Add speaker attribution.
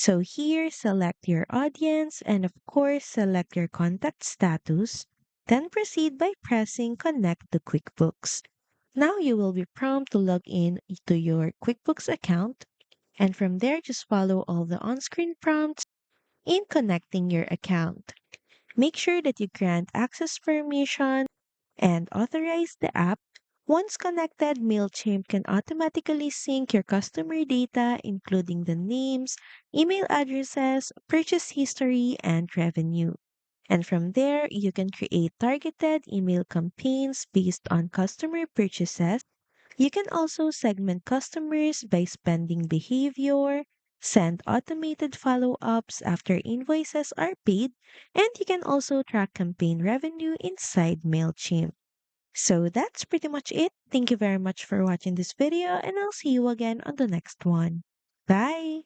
Speaker 1: So here, select your audience and of course, select your contact status. Then proceed by pressing Connect to QuickBooks. Now you will be prompted to log in to your QuickBooks account, and from there, just follow all the on-screen prompts in connecting your account. Make sure that you grant access permission and authorize the app. Once connected, Mailchimp can automatically sync your customer data, including the names, email addresses, purchase history, and revenue. And from there, you can create targeted email campaigns based on customer purchases. You can also segment customers by spending behavior, send automated follow ups after invoices are paid, and you can also track campaign revenue inside MailChimp. So that's pretty much it. Thank you very much for watching this video, and I'll see you again on the next one. Bye!